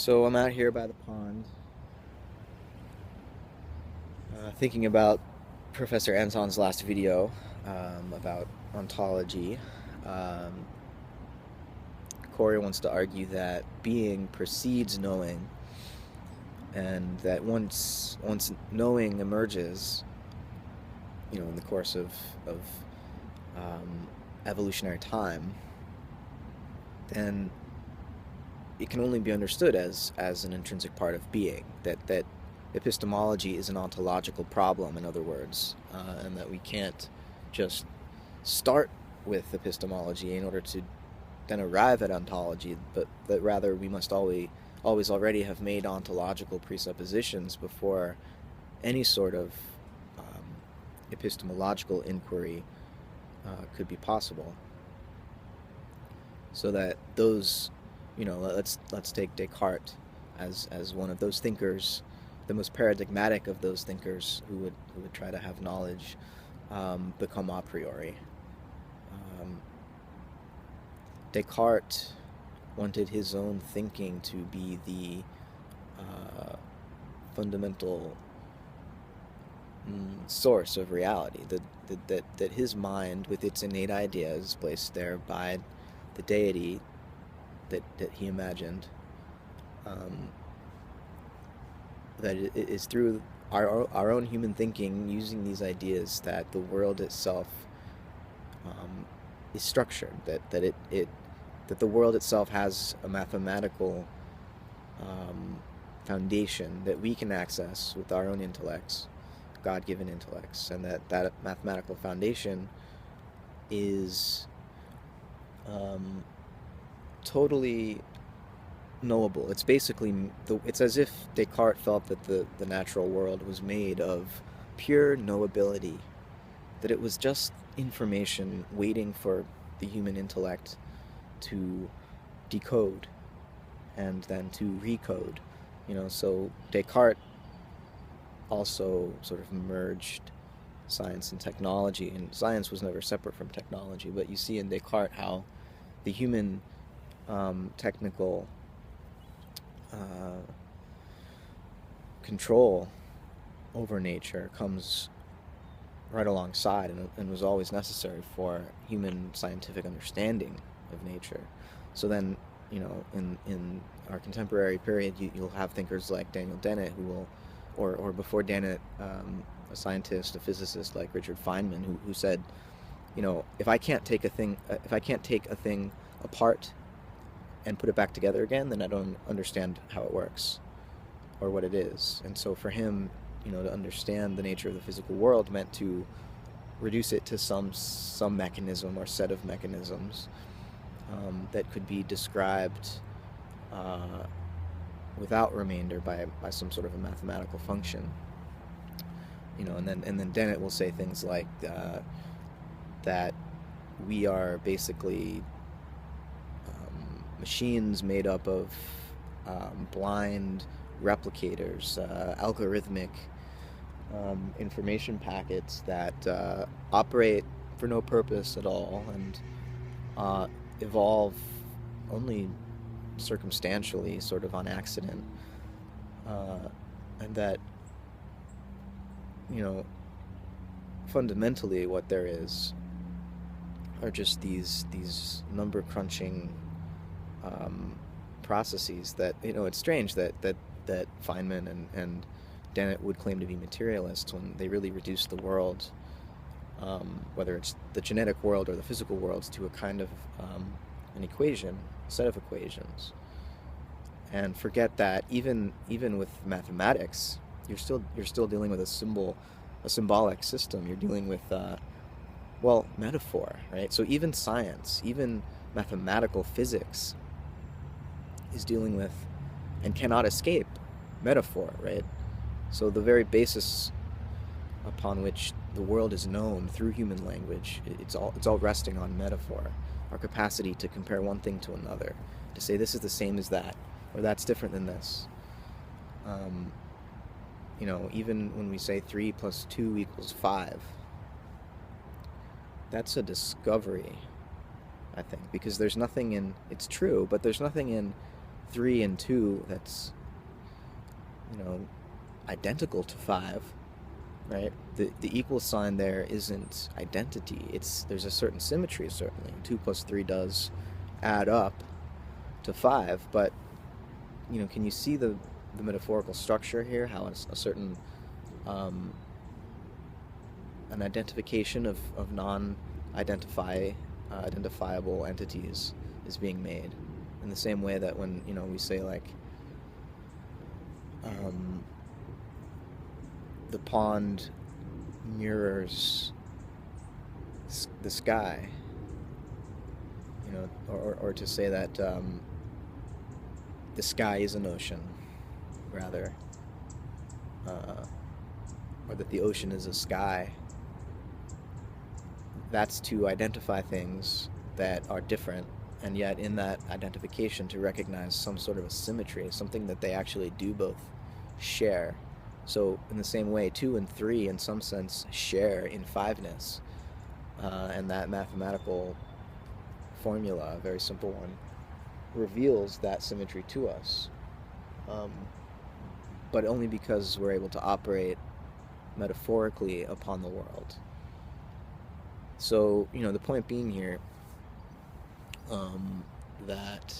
So I'm out here by the pond, thinking about Professor Anton's last video about ontology. Um, Corey wants to argue that being precedes knowing, and that once knowing emerges, in the course of um, evolutionary time, then it can only be understood as an intrinsic part of being. That epistemology is an ontological problem, in other words, and that we can't just start with epistemology in order to then arrive at ontology, but that rather we must always already have made ontological presuppositions before any sort of um, epistemological inquiry could be possible. So that those, let's take Descartes as one of those thinkers, the most paradigmatic of those thinkers who would try to have knowledge become a priori. Um, Descartes wanted his own thinking to be the uh, fundamental source of reality. That his mind, with its innate ideas placed there by the deity that he imagined, um, that it is through our own human thinking, using these ideas, that the world itself um, is structured. That the world itself has a mathematical um, foundation that we can access with our own intellects, God-given intellects, and that mathematical foundation is um, totally knowable. It's basically it's as if Descartes felt that the natural world was made of pure knowability, that it was just information waiting for the human intellect to decode and then to recode. So Descartes also sort of merged science and technology, and science was never separate from technology. But you see in Descartes how the human technical uh, control over nature comes right alongside, and was always necessary for human scientific understanding of nature. So then, in our contemporary period, you'll have thinkers like Daniel Dennett, who will, or before Dennett, a scientist, a physicist like Richard Feynman, who said, if I can't take a thing apart and put it back together again, then I don't understand how it works or what it is. And so for him, to understand the nature of the physical world meant to reduce it to some mechanism or set of mechanisms that could be described uh, without remainder by some sort of a mathematical function. And then Dennett will say things like that we are basically machines made up of blind replicators, algorithmic information packets that operate for no purpose at all, and evolve only circumstantially, sort of on accident, and that, you know, fundamentally what there is are just these number crunching um, processes that, it's strange that Feynman and Dennett would claim to be materialists when they really reduce the world, whether it's the genetic world or the physical worlds, to a kind of an equation, a set of equations, and forget that even with mathematics, you're still dealing with a symbolic system. You're dealing with metaphor, right? So even science, even mathematical physics, is dealing with and cannot escape metaphor, right? So the very basis upon which the world is known through human language, it's all resting on metaphor. Our capacity to compare one thing to another, to say this is the same as that, or that's different than this. Um, Even when we say 3 plus 2 equals 5, that's a discovery, I think, because there's nothing in, it's true, but there's nothing in 3 and 2 that's, identical to 5, right? The equal sign there isn't identity. There's a certain symmetry, certainly. 2 plus 3 does add up to 5, but, can you see the metaphorical structure here? How it's a certain an identification of identifiable entities is being made, in the same way that when we say like the pond mirrors the sky, or to say that the sky is an ocean, rather, or that the ocean is a sky. That's to identify things that are different, and yet in that identification to recognize some sort of a symmetry, something that they actually do both share. So in the same way, 2 and 3 in some sense share in fiveness, and that mathematical formula, a very simple one, reveals that symmetry to us, but only because we're able to operate metaphorically upon the world. So, the point being here, that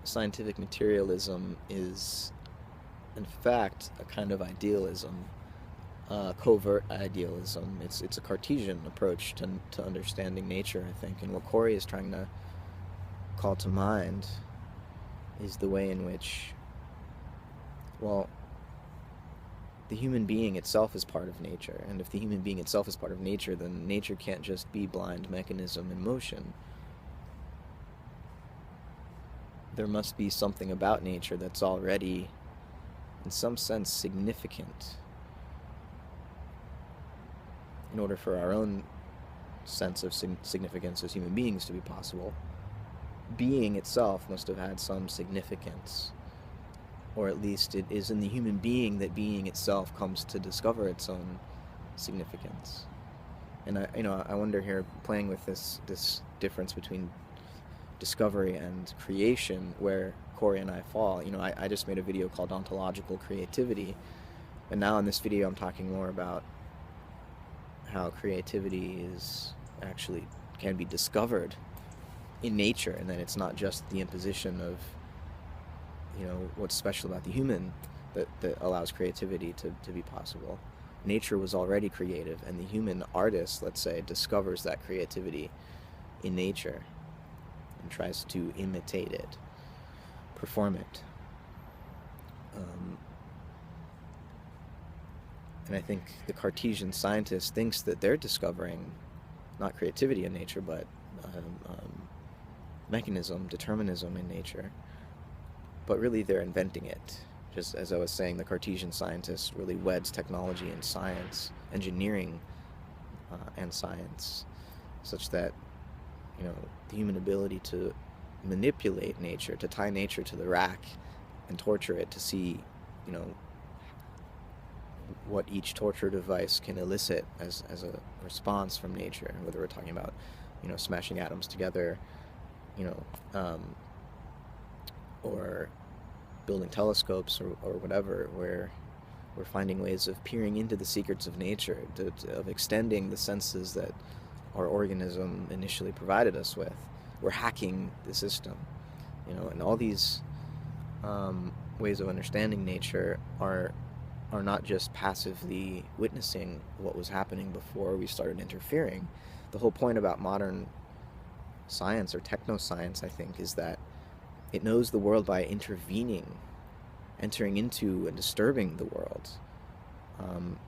scientific materialism is, in fact, a kind of idealism, covert idealism. It's a Cartesian approach to understanding nature, I think. And what Corey is trying to call to mind is the way in which, well, the human being itself is part of nature. And if the human being itself is part of nature, then nature can't just be blind mechanism in motion. There must be something about nature that's already, in some sense, significant, in order for our own sense of significance as human beings to be possible. Being itself must have had some significance, or at least it is in the human being that being itself comes to discover its own significance. And I wonder here, playing with this difference between discovery and creation, where Corey and I fall. I just made a video called Ontological Creativity, and now in this video I'm talking more about how creativity can be discovered in nature, and that it's not just the imposition of what's special about the human that allows creativity to be possible. Nature was already creative, and the human artist, let's say, discovers that creativity in nature and tries to imitate it, perform it. And I think the Cartesian scientist thinks that they're discovering not creativity in nature, but mechanism, determinism in nature. But really they're inventing it. Just as I was saying, the Cartesian scientist really weds technology and science, engineering and science, such that the human ability to manipulate nature, to tie nature to the rack and torture it to see what each torture device can elicit as a response from nature, whether we're talking about smashing atoms together, or building telescopes or whatever, where we're finding ways of peering into the secrets of nature, of extending the senses that our organism initially provided us with. We're hacking the system, and all these ways of understanding nature are not just passively witnessing what was happening before we started interfering. The whole point about modern science, or technoscience, I think, is that it knows the world by intervening, entering into and disturbing the world.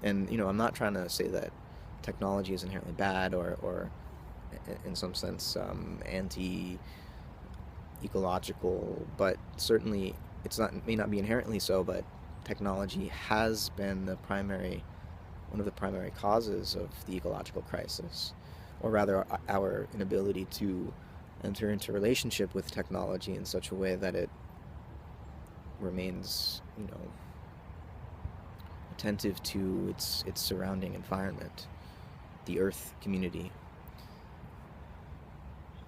And I'm not trying to say that technology is inherently bad or in some sense anti-ecological, but certainly may not be inherently so, but technology has been one of the primary causes of the ecological crisis, or rather our inability to enter into relationship with technology in such a way that it remains, attentive to its surrounding environment, the Earth community.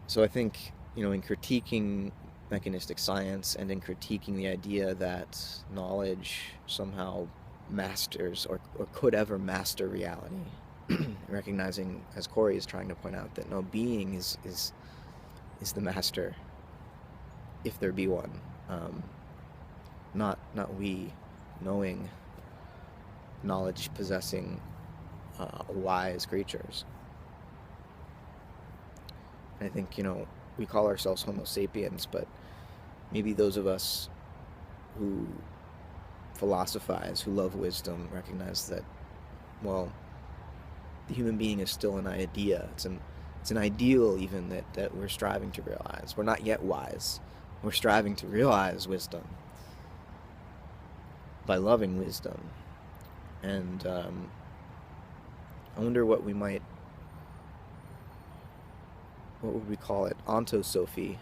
So I think in critiquing mechanistic science and in critiquing the idea that knowledge somehow masters or could ever master reality, recognizing, as Corey is trying to point out, that no, being is the master, if there be one, not we, knowing, knowledge possessing, wise creatures. And I think, we call ourselves Homo sapiens, but maybe those of us who philosophize, who love wisdom, recognize that, well, the human being is still an idea. It's an ideal even that we're striving to realize. We're not yet wise. We're striving to realize wisdom by loving wisdom. And I wonder what would we call it? Ontosophy,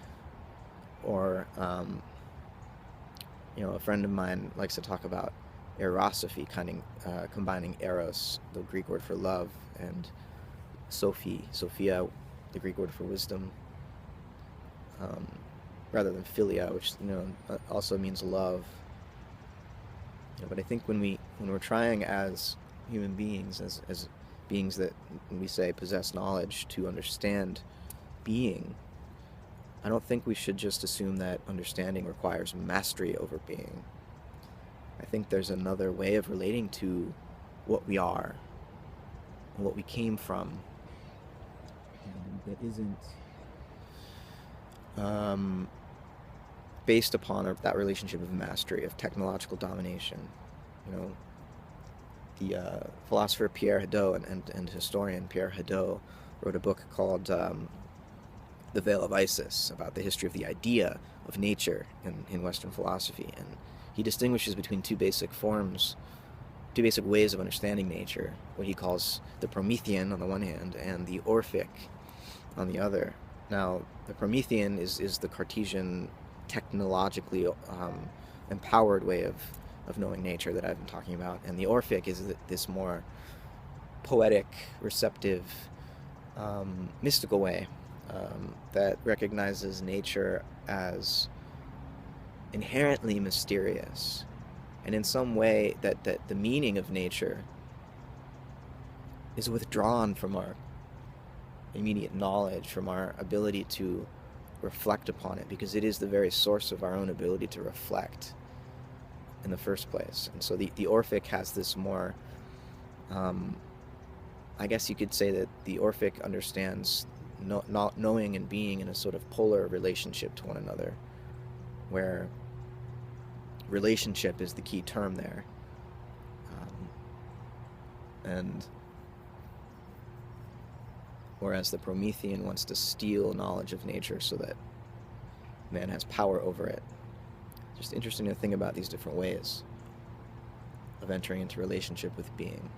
or a friend of mine likes to talk about erosophy, combining eros, the Greek word for love, and Sophia, the Greek word for wisdom, rather than philia, which also means love. But I think when we're trying as human beings, as beings that we say possess knowledge, to understand being, I don't think we should just assume that understanding requires mastery over being. I think there's another way of relating to what we are and what we came from that isn't based upon that relationship of mastery, of technological domination. The philosopher Pierre Hadot and historian Pierre Hadot wrote a book called The Veil of Isis, about the history of the idea of nature in Western philosophy. And he distinguishes between two basic ways of understanding nature, what he calls the Promethean on the one hand and the Orphic on the other. Now, the Promethean is the Cartesian, technologically empowered way of knowing nature that I've been talking about, and the Orphic is this more poetic, receptive, mystical way that recognizes nature as inherently mysterious, and in some way that the meaning of nature is withdrawn from our immediate knowledge, from our ability to reflect upon it, because it is the very source of our own ability to reflect in the first place. And so the Orphic has this more, I guess you could say that the Orphic understands not knowing and being in a sort of polar relationship to one another, where relationship is the key term there. And whereas the Promethean wants to steal knowledge of nature so that man has power over it. Just interesting to think about these different ways of entering into relationship with being.